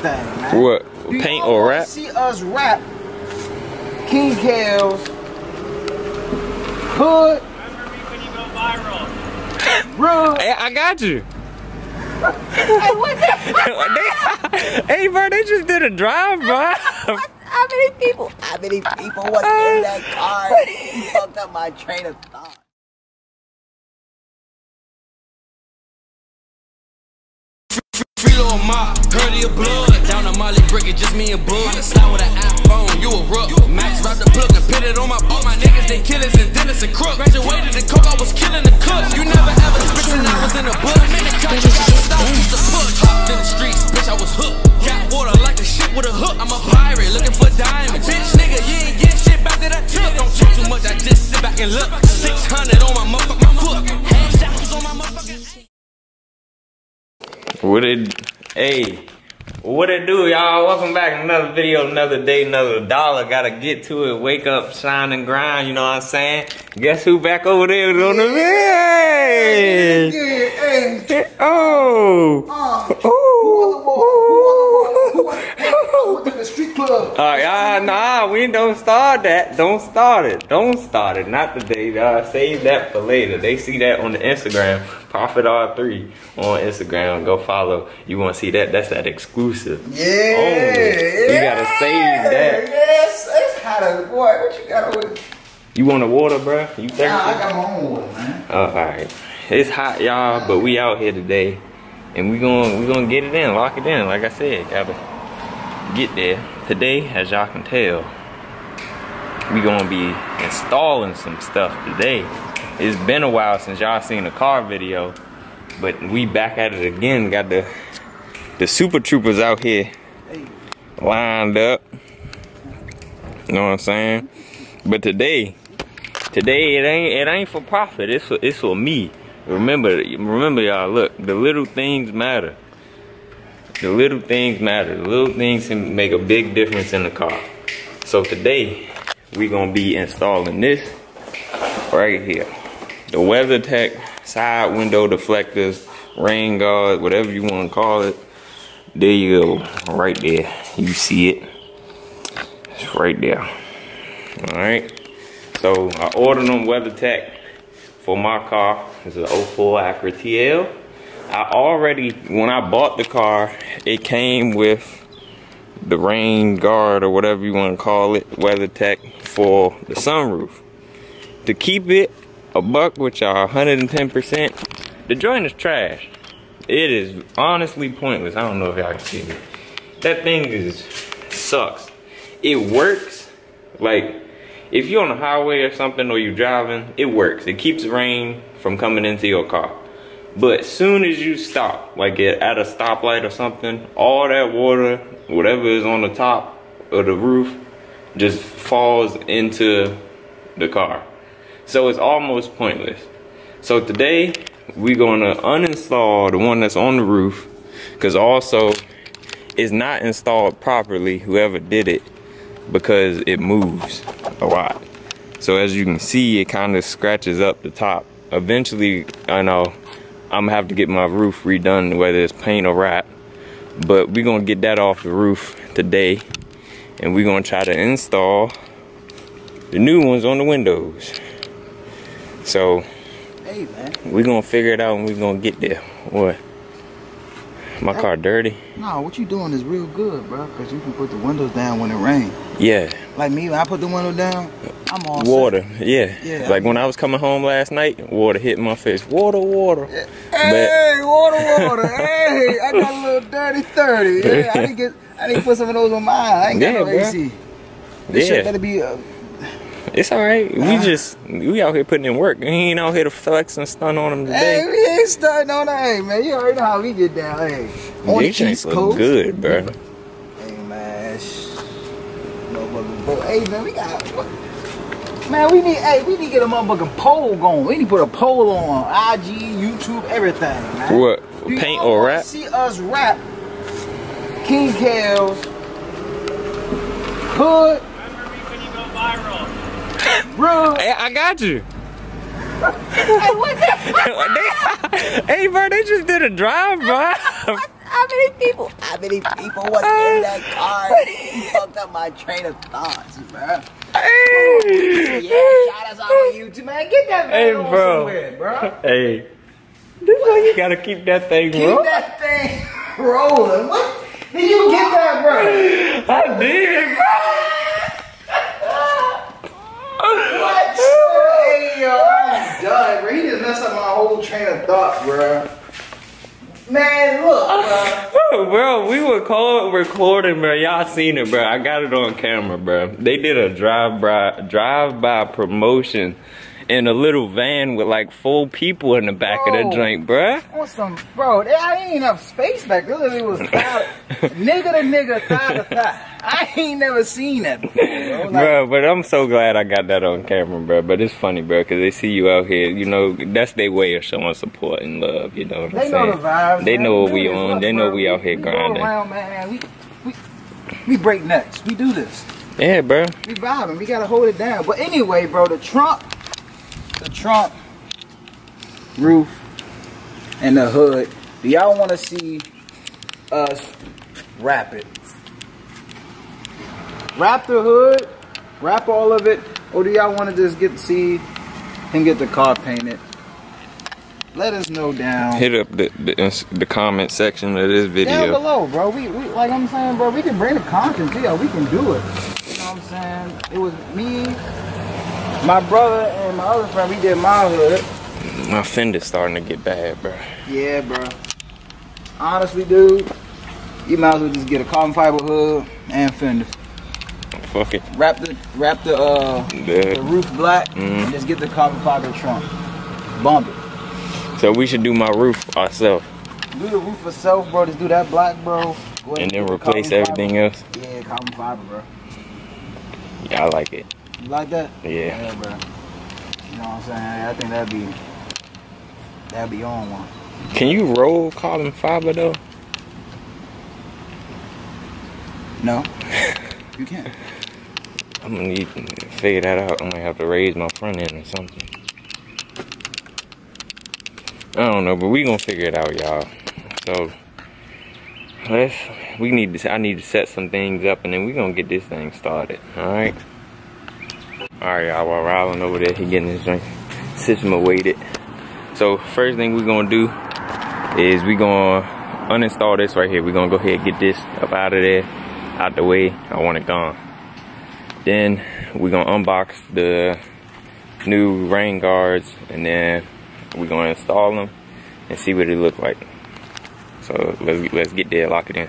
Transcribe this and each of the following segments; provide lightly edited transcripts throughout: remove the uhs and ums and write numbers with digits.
everything, man. What? Paint or rap? See us rap. King Kellz. Hood. Remember me when you go viral. Rug. Hey, I got you. Hey, what the? Hey, bro, they just did a drive, bro. How many people was in that car? You fucked up my train of thought. Freelo on my, heard of your blood. Down on Molly brick, it just me and Bud. Slide with an iPhone, you a ruck. Max wrapped the plug and put it on my all my niggas, they killers and dentists and crooks. Graduated in coke, I was killing the cooks. You never ever spit till I was in a book. Man, the cut, you gotta stop, used to push. Hopped in the streets, bitch, I was hooked. Got water like a ship with a hook. I'm a pirate, looking for diamonds. Bitch, nigga, you ain't getting shit back that I took. Don't talk too much, I just sit back and look. 600 on my motherfucking foot. Hashtags on my motherfucking. What it do, y'all? Welcome back. Another video, another day, another dollar. Gotta get to it. Wake up, shine and grind, you know what I'm saying? Guess who back over there on the bed? Went to the street club. Nah, we don't start that. Don't start it. Not today, dog. Save that for later. They see that on the Instagram. Profit R3 on Instagram. Go follow. You want to see that? That's that exclusive. Yeah. Only. You gotta save that. Yes. It's hot as boy. What you got over? You want a water, bro? You thirsty? Nah, I got my own water, man. Alright. It's hot, y'all, but we out here today. And we gonna get it in, lock it in. Like I said, gotta get there. Today, as y'all can tell, we gonna be installing some stuff today. It's been a while since y'all seen the car video, but we back at it again. Got the super troopers out here lined up. You know what I'm saying? But today it ain't for profit. It's for me. Remember y'all. Look, the little things matter. The little things matter. The little things can make a big difference in the car. So today we gonna be installing this right here. The WeatherTech side window deflectors, rain guard, whatever you want to call it. There you go, right there. You see it. It's right there. All right. So I ordered them WeatherTech for my car. It's an 04 Acura TL. When I bought the car, it came with the rain guard or whatever you want to call it, WeatherTech for the sunroof. To keep it a buck with y'all, 110%, the joint is trash. It is honestly pointless. I don't know if y'all can see it. That thing sucks. It works, like, if you're on the highway or something or you're driving, it works. It keeps rain from coming into your car. But as soon as you stop, like at a stoplight or something, all that water, whatever is on the top of the roof, just falls into the car. So it's almost pointless. So today, we're gonna uninstall the one that's on the roof, because also it's not installed properly, whoever did it, because it moves a lot. So as you can see, it kind of scratches up the top. Eventually, I know I'm gonna have to get my roof redone, whether it's paint or wrap, but we're gonna get that off the roof today, and we're gonna try to install the new ones on the windows. So Hey, man. we're gonna figure it out when we're gonna get there. What? My car dirty? No, what you doing is real good, bro, because you can put the windows down when it rains. Yeah. Like me, when I put the window down, I'm all Water, set. yeah. Like when I was coming home last night, water hit my face. Water. Yeah. Hey, water. Hey, I got a little dirty 30. Yeah, I didn't put some of those on mine. I ain't got no AC. This shit better be It's alright. We out here putting in work. We ain't out here to flex and stun on them today. Hey, we ain't stunting on that. Hey, man, you already know how we get down. Hey, on the East Coast. Good, bro. Hey, man. Hey, man, we got. Man, we need to get a motherfucking poll going. We need to put a poll on IG, YouTube, everything, man. What? Paint or rap? See us rap. King Kellz. Hood. Remember me when you go viral. Rug. Hey, I got you. Hey, what the? Hey, bro, they just did a drive, bro. How How many people was in that car? You fucked up my train of thoughts, bro. Hey. Yeah, shout us out on YouTube, man. Get that man on somewhere, bro. Hey. This is why you gotta keep that thing rolling. Keep that thing rolling. What? Did you get that, bro? I did, bro. What? Hey, yo, I'm done, bro. He just messed up my whole train of thought, bro. Man, look, bro. Bro, we were recording, bro. Y'all seen it, bro. I got it on camera, bro. They did a drive-by promotion in a little van with like 4 people in the back of the joint, bro. Awesome, bro. I ain't enough space back there. It was nigga to nigga, thigh to thigh. I ain't never seen that before, bro. Like, bro, but I'm so glad I got that on camera, bro. But it's funny, bro, because they see you out here. You know, that's their way of showing support and love. You know what I'm saying? They know the vibes. They man. know what we on. They know we out here grinding. Go around, man. We break nuts. We do this. Yeah, bro. We vibing. We gotta hold it down. But anyway, bro, the trunk, roof, and the hood. Do y'all want to see us wrap it? Wrap the hood, wrap all of it, or do y'all want to just get the car painted? Let us know down. Hit up the comment section of this video. Down below, bro. We like I'm saying, bro. We can bring the content to y'all. We can do it. You know what I'm saying? It was me, my brother, and my other friend. We did my hood. My fender's starting to get bad, bro. Yeah, bro. Honestly, dude, you might as well just get a carbon fiber hood and fender. Fuck it. Wrap the roof black and just get the carbon fiber trunk. Bump it. So we should do my roof ourselves. Do the roof itself, bro. Just do that black, bro. And then replace everything else. Yeah, carbon fiber, bro. Yeah, I like it. You like that? Yeah. Yeah, bro. You know what I'm saying? I think that'd be on one. Can you roll carbon fiber though? No, you can't. I'm gonna need to figure that out. I'm gonna have to raise my front end or something. I don't know, but we gonna figure it out, y'all. So I need to set some things up, and then we gonna get this thing started. All right, y'all. While Rylan over there, he getting his drink. System awaited. So first thing we gonna do is we gonna uninstall this right here. We gonna go ahead and get this up out of there, out the way. I want it gone. Then we gonna unbox the new rain guards, and then we're gonna install them and see what it look like. So let's get there, lock it in.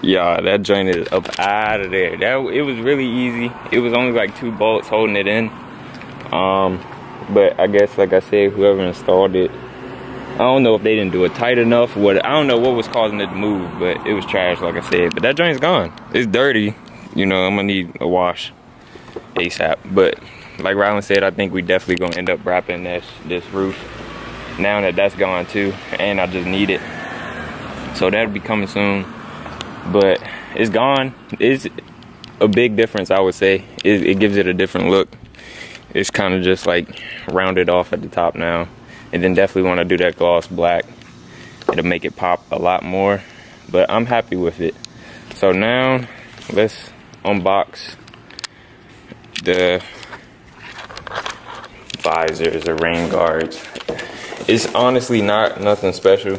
Yeah, that joint is up out of there. It was really easy. It was only like 2 bolts holding it in. But I guess, like I said, whoever installed it, I don't know if they didn't do it tight enough. I don't know what was causing it to move, but it was trash, like I said. But that joint's gone. It's dirty. You know, I'm gonna need a wash ASAP. But like Rylan said, I think we definitely gonna end up wrapping this roof now that that's gone too, and I just need it. So that'll be coming soon. But it's gone. a big difference, I would say. It gives it a different look. It's kind of just like rounded off at the top now. And then definitely want to do that gloss black. It'll make it pop a lot more. But I'm happy with it. So now, let's unbox the visors or rain guards. It's honestly nothing special.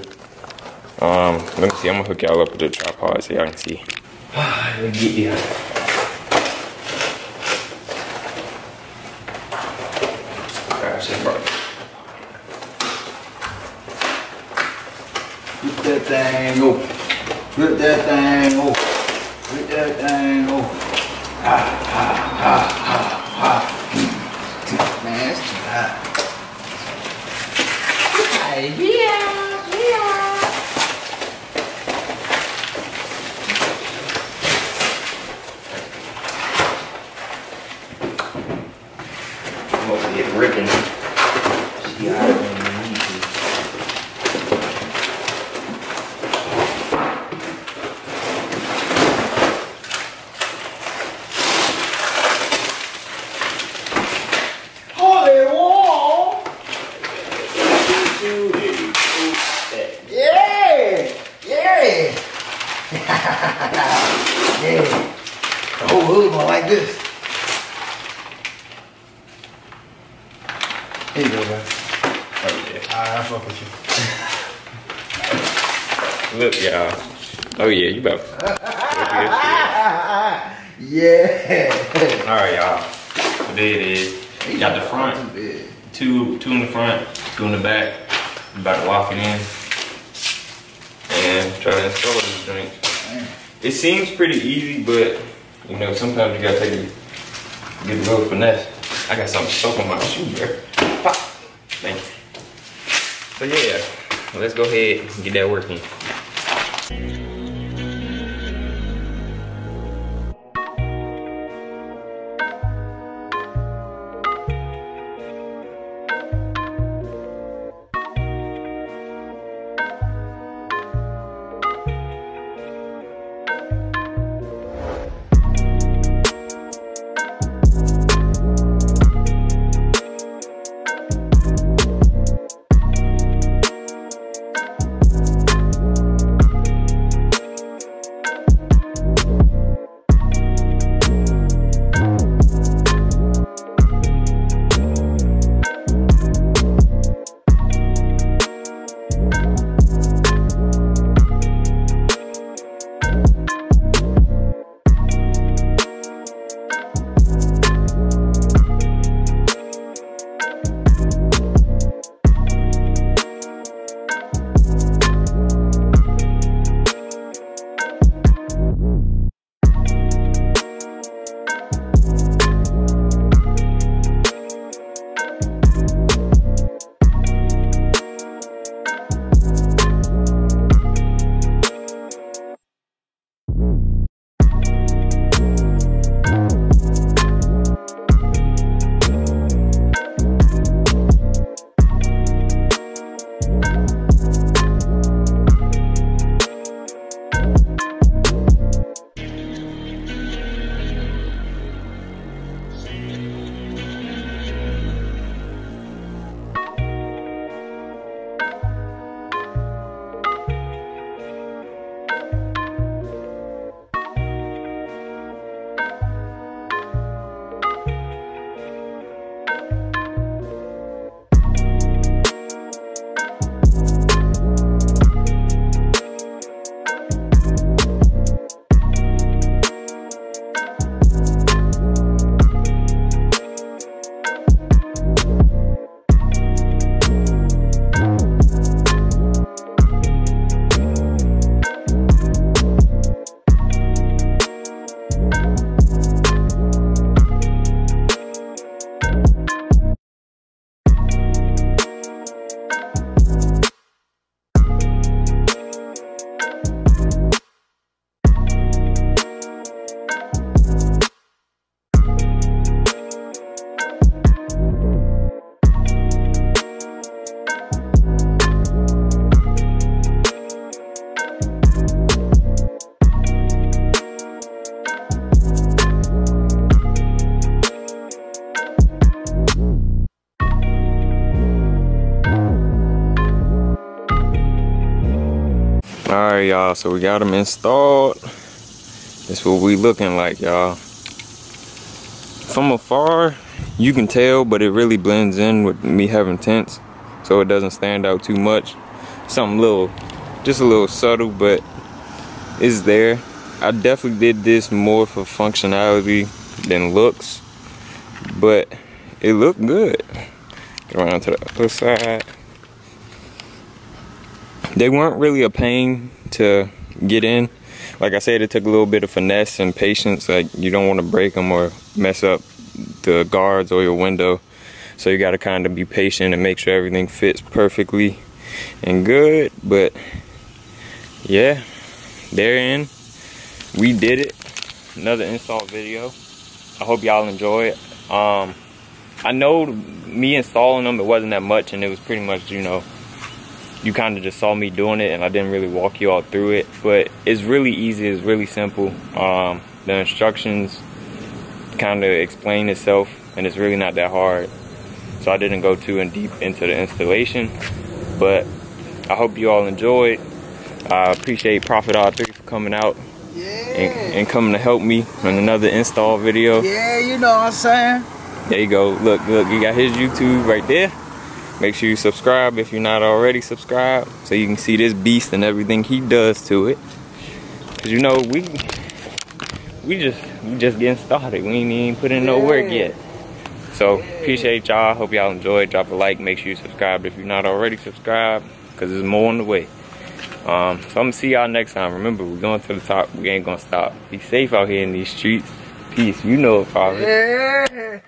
Let me see, I'm gonna hook y'all up with the tripod so y'all can see. Let me get you. Put that thing over. Put that thing over. Put that thing over. Ha, ha, ha, ha, ha. Man, it's too hot. I'm gonna get ripping. She out of me. Yeah. The whole hood going like this. Here you go, man. Oh yeah. I fuck with you. Look, y'all. Oh yeah, you better. Yeah. Alright, y'all. So there it is. You got the front. Two in the front, 2 in the back. I'm about to walk it in and try to install this drink. It seems pretty easy, but you know, sometimes you gotta get a little finesse. I got something soap on my shoe, bro. Pop. Thank you. So yeah, let's go ahead and get that working. Alright, y'all, so we got them installed. That's what we looking like, y'all. From afar, you can tell, but it really blends in with me having tints, so it doesn't stand out too much. Something little, just a little subtle, but it's there. I definitely did this more for functionality than looks, but it looked good. Get around to the other side. They weren't really a pain to get in. Like I said, it took a little bit of finesse and patience. Like, you don't want to break them or mess up the guards or your window. So you got to kind of be patient and make sure everything fits perfectly and good. But yeah, they're in. We did it. Another install video. I hope y'all enjoy it. I know me installing them, it wasn't that much, and it was pretty much, you know, you kind of just saw me doing it and I didn't really walk you all through it, but it's really easy, it's really simple. The instructions kind of explain itself and it's really not that hard, so I didn't go too in deep into the installation, but I hope you all enjoyed. I appreciate Prophet R3 for coming out and coming to help me on another install video. Yeah, you know what I'm saying? There you go. Look, you got his YouTube right there. Make sure you subscribe if you're not already subscribed, so you can see this beast and everything he does to it. Cause you know we just getting started. We ain't even put in no work yet. So appreciate y'all. Hope y'all enjoyed. Drop a like. Make sure you subscribe if you're not already subscribed, cause there's more on the way. So I'm gonna see y'all next time. Remember, we're going to the top. We ain't gonna stop. Be safe out here in these streets. Peace. You know it, Father. Yeah.